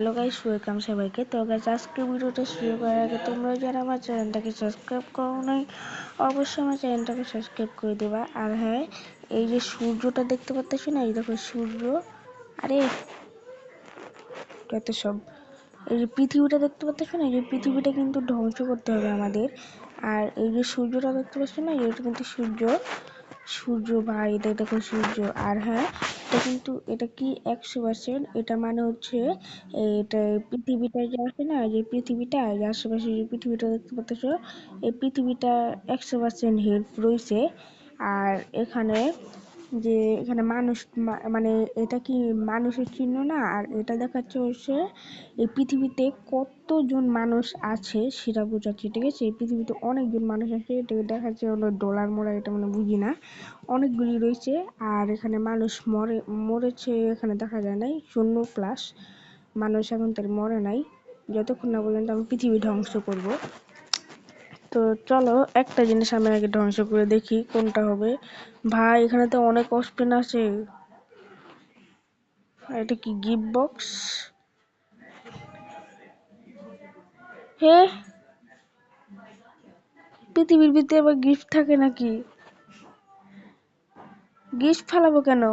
Hello guys, welcome সবাইকে। তো guys, আজকে ভিডিওটা শুরু করার আগে তোমরা যারা আমার চ্যানেলটাকে সাবস্ক্রাইব করো নাই, অবশ্যই আমার চ্যানেলটাকে সাবস্ক্রাইব করে দেবা। আর হ্যাঁ, এই যে সূর্যটা দেখতে পাচ্ছ না, এই দেখো সূর্য। আরে কত সব, এই যে পৃথিবীটা দেখতে পাচ্ছ না, এই যে পৃথিবীটা কিন্তু ধ্বংস করতে হবে আমাদের। আর এই যে সূর্যটা দেখতে পাচ্ছ না, এটা কিন্তু সূর্য। সূর্য ভাই, এটা দেখো সূর্য। আর হ্যাঁ, এটা কিন্তু এটা কি 100%, এটা মানে হচ্ছে এটা পৃথিবীটা যে আছে না, যে পৃথিবীটা যে আশেপাশে যে পৃথিবীটা দেখতে পাচ্ছ, এই পৃথিবীটা 100% হেল্প রয়েছে। আর এখানে যে এখানে মানুষ মানে এটা কি মানুষের চিহ্ন না, আর এটা দেখাচ্ছে হচ্ছে এই পৃথিবীতে কতজন মানুষ আছে সেটা বোঝাচ্ছে। ঠিক আছে, এই পৃথিবীতে অনেকজন মানুষ আছে, এটা দেখাচ্ছে হলো ডলার মোড়া, এটা মানে বুঝি না, অনেকগুলি রয়েছে। আর এখানে মানুষ মরেছে এখানে দেখা যায় নাই, 0+ মানুষ এখন তার মরে নাই, যতক্ষণ না পর্যন্ত আমি পৃথিবী ধ্বংস করব। তো চলো একটা জিনিস আমি আগে ধ্বংস করে দেখি কোনটা হবে। ভাই এখানে তো অনেক অস্পেন আছে। এটা কি গিফট বক্স? হে, পৃথিবীর ভিতরে আবার গিফট থাকে নাকি? গিফট ফালাবো কেন?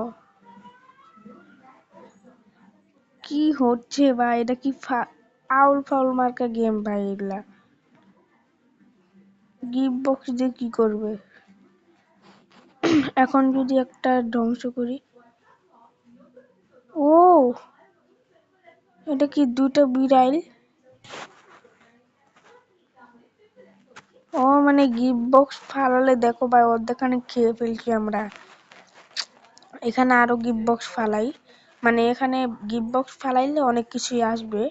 কি হচ্ছে ভাই, এটা কি আউল ফাউল মার্কা গেম ভাই এগুলা। গিফট বক্স দিয়ে কি করবে? এখন যদি একটা ধ্বংস করি। ও, এটা কি দুটো বিড়াল? ও মানে গিফট বক্স ফালালে দেখো ভাই, অর্ধেকখানে খেয়ে ফেলছি আমরা। এখানে আরো গিফট বক্স ফালাই, মানে এখানে গিফট বক্স ফালাইলে অনেক কিছুই আসবে।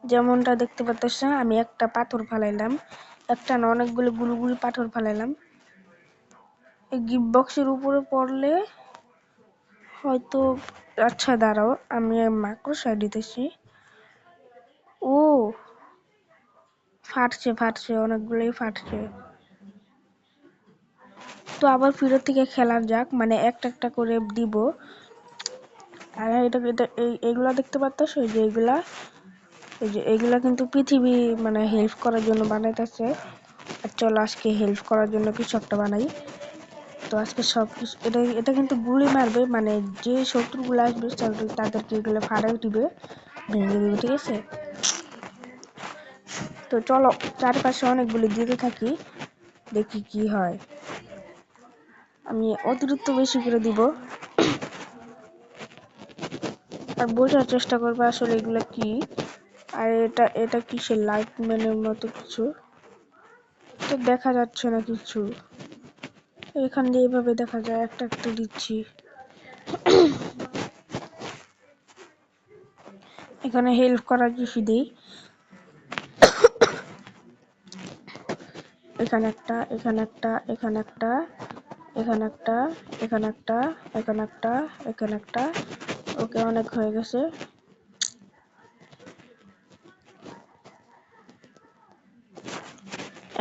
যেমনটা দেখতে পাচ্ছ, আমি একটা পাথর ফালাইলাম, একটা না অনেকগুলো গুলুগুলি পাথর ফালাইলাম। এই গিফট বক্সের উপরে পড়লে হয়তো, আচ্ছা দাঁড়াও আমি মাকড়সা দিতেছি। ও, ফাটছে ফাটছে, অনেকগুলোই ফাটছে। তো আবার ফিরে থেকে খেলার যাক, মানে একটা একটা করে দিব। আর এটা এটা এইগুলা দেখতে পাচ্ছ, এই যে এইগুলা, এই যে এইগুলা কিন্তু পৃথিবী মানে হেল্প করার জন্য বানাইতেছে। আর চলো আজকে হেল্প করার জন্য কিছু একটা বানাই। তো আজকে সব কিছু, এটা এটা কিন্তু গুলি মারবে, মানে যে শত্রুগুলো আসবে তাদেরকে এগুলো ফাড়াই দিবে, ভেঙে দিবে। ঠিক আছে, তো চলো চারপাশে অনেকগুলি দিতে থাকি, দেখি কি হয়। আমি অতিরিক্ত বেশি করে দিব, আর বোঝার চেষ্টা করবো আসলে এগুলো কি। আর এটা এটা কিসের লাইট ম্যানের মতো কিছু, তো দেখা যাচ্ছে না কিছু। এখান দিয়ে এভাবে দেখা যায়, একটা একটা দিচ্ছি। এখানে হেল্প করার কিছু দিই, এখানে একটা, এখানে একটা, এখানে একটা, এখানে একটা, এখানে একটা, এখানে একটা, এখানে একটা। ওকে, অনেক হয়ে গেছে।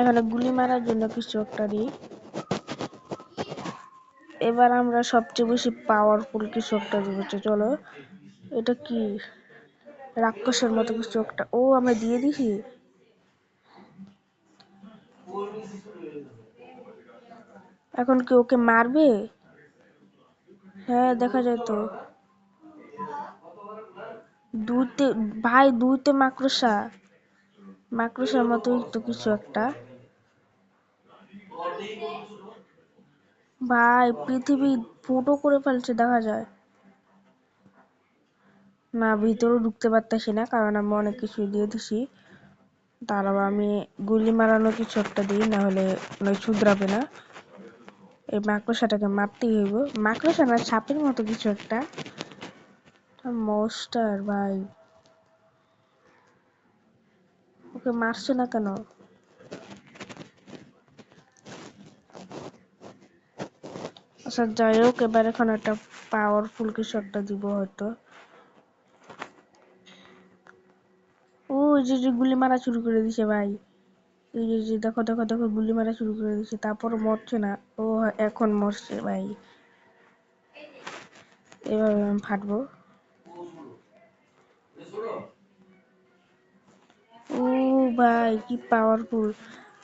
এখানে গুলি মারার জন্য কিছু একটা দিই। এবার আমরা সবচেয়ে বেশি পাওয়ারফুল কিছু একটা দিব। চলো, এটা কি রাক্ষসের মতো কিছু একটা, ও আমরা দিয়ে দিছি। এখন কি ওকে মারবে? হ্যাঁ দেখা যায় তো, দুইতে ভাই, দুইতে মাকড়সা, মাকড়সার মতো তো কিছু একটা। ভাই পৃথিবী ফুটো করে ফেলছে দেখা যায়। না, ভিতরে ঢুকতে পারতেছি না, কারণ আমি অনেক কিছু দিয়ে দিছি। দাঁড়াও আমি গুলি মারানো কিছু একটা দিই, না হলে শুধরাবে না। এই মাকড়সাটাকে মারতেই হইব, মাকড়সা না, সাপের মতো কিছু একটা, মনস্টার ভাই। ওকে মারছে না কেন? আচ্ছা যাই হোক, এবার এখন একটা পাওয়ারফুল কিছু একটা দিব হয়তো। ও যে যে গুলি মারা শুরু করে দিছে ভাই, এই যে যে দেখো দেখো দেখো, গুলি মারা শুরু করে দিছে, তারপরও মরছে না। ও এখন মরছে ভাই, এভাবে আমি ফাটবো। ভাই কি পাওয়ারফুল।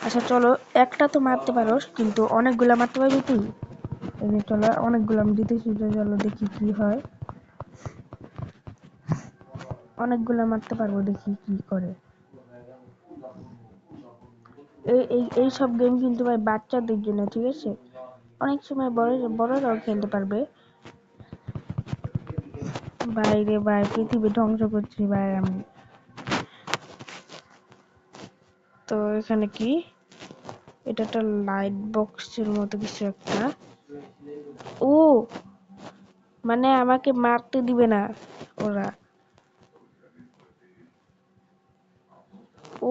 আচ্ছা চলো, একটা তো মারতে পারো কিন্তু অনেকগুলা মারতে পারবি তুই? এই যে চলো অনেকগুলো আমি দিতেছি, চলো দেখি কি হয়। অনেকগুলা মারতে পারবো, দেখি কি করে। এই সব গেম কিন্তু ভাই বাচ্চাদের জন্য, ঠিক আছে? অনেক সময় বড়রাও খেলতে পারবে। বাইরে ভাই পৃথিবী ধ্বংস করছি ভাই আমি। তো এখানে কি, এটা একটা লাইট বক্সের মতো কিছু একটা। ও মানে আমাকে মারতে দিবে না ওরা।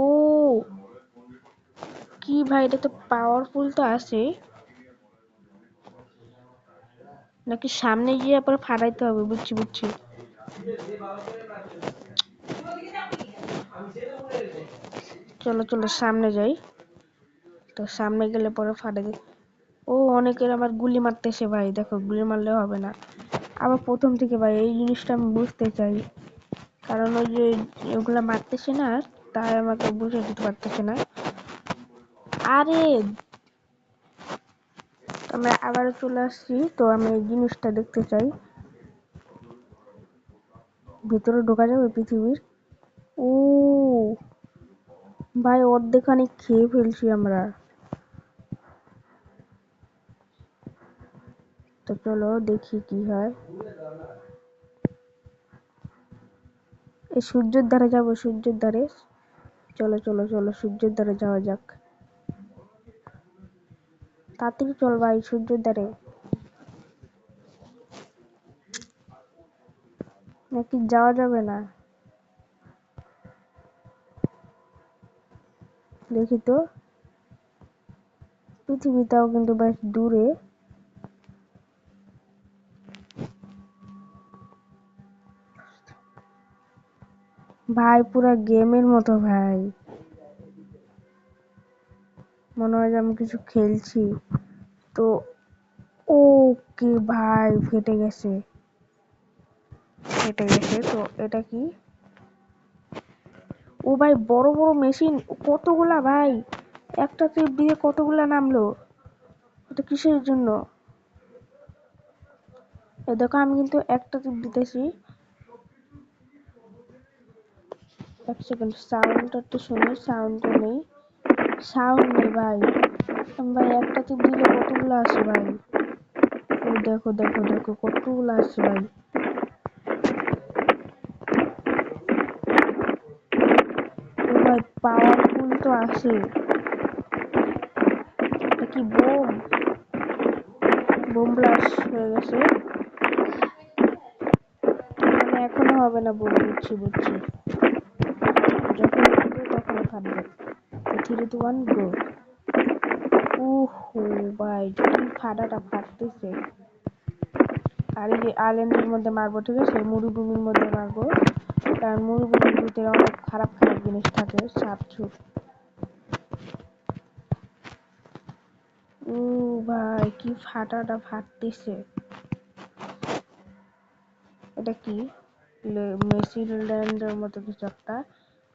ও কি ভাই, এটা তো পাওয়ারফুল তো আছে নাকি? সামনে গিয়ে পরে ফাটাইতে হবে, বুঝছি বুঝছি। চলো চলো সামনে যাই। তো সামনে গেলে পরে ফাটাই দিই। ও অনেকের আমার গুলি মারতেছে ভাই, দেখো গুলি মারলে হবে না। আবার প্রথম থেকে ভাই এই জিনিসটা আমি বুঝতে চাই, কারণ ওই যে ওগুলা মারতেছে না, তাই আমাকে বুঝে দিতে পারতেছে না। আরে আমরা আবারও চলে আসছি, তো আমি এই জিনিসটা দেখতে চাই। ভিতরে ঢোকা যাবে পৃথিবীর? ও ভাই অর্ধেকখানি খেয়ে ফেলছি আমরা। তো চলো দেখি কি হয়। এই সূর্যের ধারে যাবো, সূর্যের ধারে। চলো চলো চলো সূর্যের ধারে যাওয়া যাক। তাড়াতাড়ি চল ভাই সূর্যের ধারে। নাকি যাওয়া যাবে না? দেখি তো, পৃথিবীটাও কিন্তু বেশ দূরে। ভাই পুরা গেমের মতো ভাই, মনে হয় যে আমি কিছু খেলছি। তো ওকে ভাই ফেটে গেছে, ফেটে গেছে। তো এটা কি? ও ভাই বড় বড় মেশিন, কতগুলা ভাই, একটা টিপ দিয়ে কতগুলা নামলো। এটা কিসের জন্য? এ দেখো আমি কিন্তু একটা টিপ দিতেছি। এক সেকেন্ড, সাউন্ডটা একটু শুনি। সাউন্ডও নেই, সাউন্ড নেই ভাই। ভাই একটা টিপ দিলে কতগুলো আসে ভাই? ও দেখো দেখো দেখো কতগুলো আসে ভাই। ও ভাই পাওয়ারফুল তো আসে। এটা কি বোম? বোম ব্লাস্ট হয়ে গেছে। মানে এখনো হবে না বোম, বুঝছি বুঝছি। যখন ফাটবে তখন ফাটবে। 3 2 1 গো। ওহো ভাই কি ফাটাটা ফাটতেছে। আর এই যে আইল্যান্ডের মধ্যে মারবো, ঠিক আছে? মরুভূমির মধ্যে মারবো, কারণ মরুভূমির ভিতরে অনেক খারাপ খারাপ জিনিস থাকে, সাপ ছুপ। ও ভাই কি ফাটাটা ফাটতেছে। এটা কি? মেসি ল্যান্ডের মতো কিছু একটা।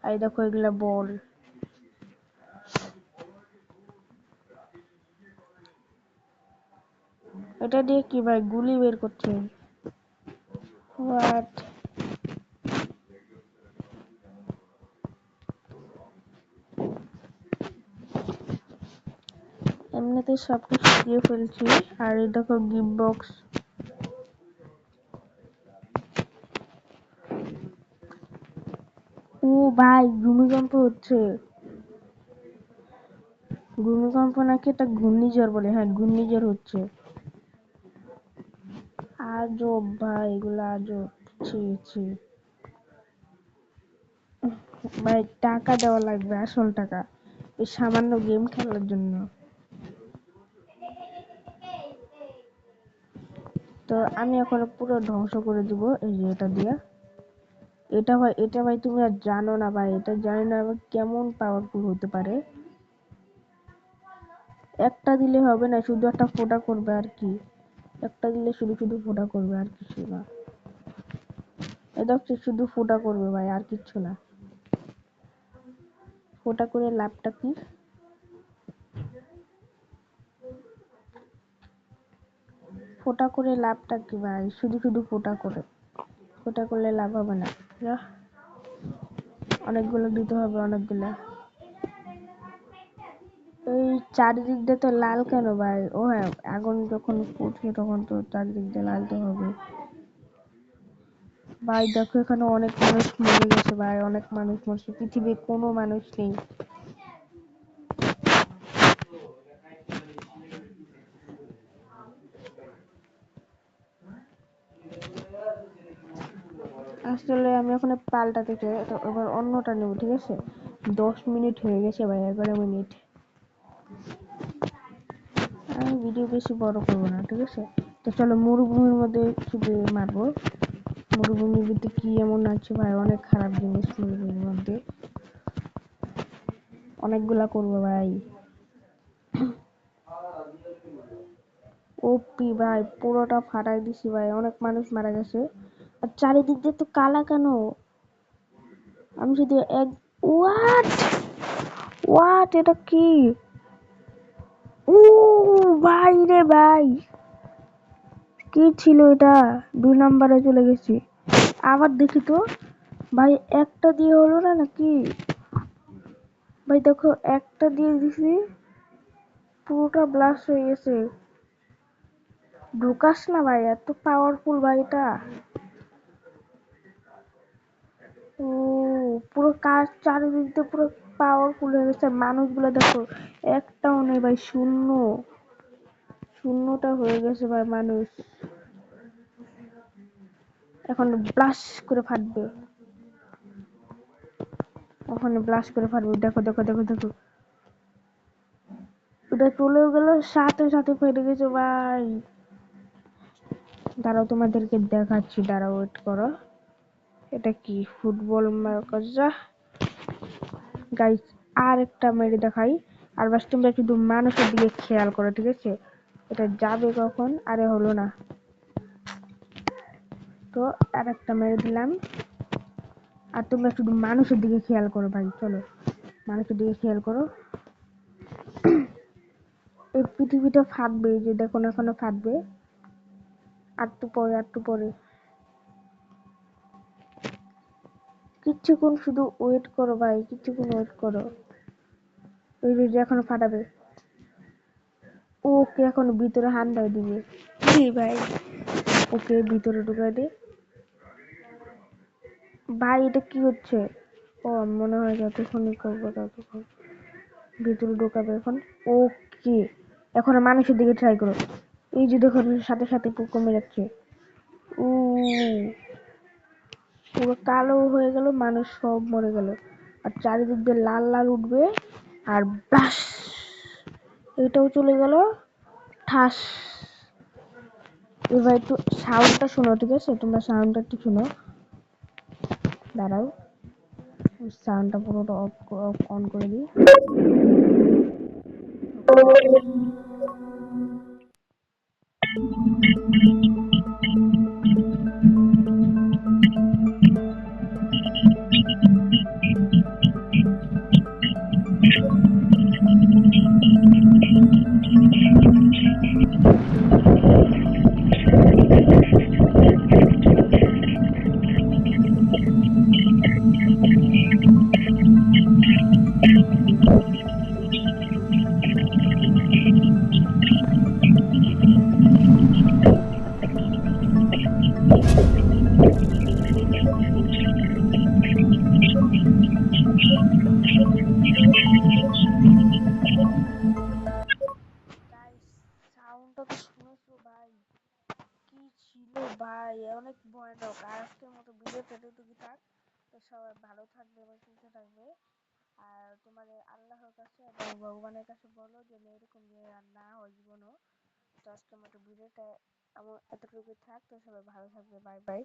আর দেখো এগুলা বল। এটা দিয়ে কি ভাই গুলি বের করছে? হোয়াট? এমনিতে সবকিছু দিয়ে ফেলছি। আর এই দেখো গিফট বক্স। ও ভাই ভূমিকম্প হচ্ছে। ভূমিকম্প নাকি এটা ঘূর্ণিঝড় বলে, হ্যাঁ ঘূর্ণিঝড় হচ্ছে। আজব ভাই, এগুলো আজব। ছি ছি ভাই, টাকা দেওয়া লাগবে, আসল টাকা, এই সামান্য গেম খেলার জন্য। তো আমি এখন পুরো ধ্বংস করে দিব এই যে এটা দিয়ে। এটা ভাই তুমি আর জানো না ভাই, এটা জানি না আবার কেমন পাওয়ারফুল হতে পারে। একটা দিলে হবে না, শুধু একটা ফোঁটা করবে আর কি। একটা দিলে শুধু শুধু ফোঁটা করবে আর কিছু না। এটা হচ্ছে শুধু ফোঁটা করবে ভাই, আর কিচ্ছু না। ফোটা করে লাভটা কি? ফোটা করে লাভটা কি ভাই? শুধু শুধু ফোটা করলে লাভ হবে না। অনেকগুলো দিতে হবে, অনেকগুলো। এই চারিদিক দিয়ে তো লাল কেন ভাই? ও হ্যাঁ, আগুন যখন ফুটছে তখন তো চারিদিক দিয়ে লাল তো হবে। ভাই দেখো এখানে অনেক মানুষ মরে গেছে ভাই, অনেক মানুষ মরছে, পৃথিবীর কোনো মানুষ নেই। আসলে আমি ওখানে পাল্টাতে চাই, তো এবার অন্যটা নেব, ঠিক আছে? 10 মিনিট হয়ে গেছে ভাই, 11 মিনিট। আমি ভিডিও বেশি বড় করবো না, ঠিক আছে? তো চলো মরুভূমির মধ্যে শুধু মারবো। মরুভূমির মধ্যে কি এমন আছে ভাই? অনেক খারাপ জিনিস মরুভূমির মধ্যে, অনেকগুলা করবো ভাই। ওপি ভাই, পুরোটা ফাটাই দিছি ভাই, অনেক মানুষ মারা গেছে। আর চারিদিক দিয়ে তো কালা কেন? আমি যদি এক হোয়াট হোয়াট এটা কি? ও ভাই রে ভাই, কি ছিল এটা? 2 নম্বরে চলে গেছি। আবার দেখি তো ভাই, একটা দিয়ে হলো না নাকি? ভাই দেখো, একটা দিয়ে দিছি, পুরোটা ব্লাস্ট হয়ে গেছে। ঢুকাস না ভাই, এত পাওয়ারফুল ভাই এটা। ও পুরো কাজ চারিদিক দিয়ে পুরো পাওয়ারফুল হয়ে গেছে। মানুষগুলো দেখো, একটাও নেই ভাই, শূন্য, শূন্যটা হয়ে গেছে ভাই মানুষ। এখন ব্লাশ করে ফাটবে, ওখানে ব্লাশ করে ফাটবে। দেখো দেখো দেখো দেখো, ওটা চলেও গেল, সাথে সাথে ফেটে গেছে ভাই। দাঁড়াও তোমাদেরকে দেখাচ্ছি, দাঁড়াও, ওয়েট করো। এটা কি ফুটবল মার্কাজা গাইস? আর একটা মেরে দেখাই। আর বাস তোমরা শুধু মানুষের দিকে খেয়াল করো, ঠিক আছে? এটা যাবে কখন? আরে হলো না তো, আর একটা মেরে দিলাম। আর তোমরা শুধু মানুষের দিকে খেয়াল করো ভাই, চলো মানুষের দিকে খেয়াল করো। এই পৃথিবীটা ফাটবে, এই যে দেখো না, এখনো ফাটবে। আরটু পরে, আরটু পরে, কিছুক্ষণ শুধু ওয়েট করো ভাই, কিছুক্ষণ ওয়েট করো। এই যে এখনো ফাটাবে। ওকে, এখন ভিতরে হান্দাই দিবে। জি ভাই, ওকে ভিতরে ঢুকাই দে। ভাই এটা কি হচ্ছে? ও মনে হয় যতক্ষণই করবো ততক্ষণ ভিতরে ঢুকাবে এখন। ওকে, এখন মানুষের দিকে ট্রাই করো। এই যে দেখো, সাথে সাথে কমে যাচ্ছে। ও পুরো কালো হয়ে গেল, মানুষ সব মরে গেল। আর চারিদিক দিয়ে লাল লাল উঠবে, আর ব্লাশ, এটাও চলে গেল, ঠাস। এবার একটু সাউন্ডটা শোনো, ঠিক আছে? তোমরা সাউন্ডটা একটু শোনো, দাঁড়াও, সাউন্ডটা পুরোটা অফ অন করে দিই। সাউন্ডটা তো শুনেছো ভাই, কি ছিল ভাই, অনেক ভয়ানক। আর আজকের মতো ভিডিওটা এতটুকু থাক। তো সবাই ভালো থাকবে এবং সুস্থ থাকবে। আর তোমাদের আল্লাহর কাছে এবং ভগবানের কাছে বলো যে এরকম যে আর না হয় জীবনও। তো আজকের মতো ভিডিওটা এতটুকু থাক। তো সবাই ভালো থাকবে, বাই বাই।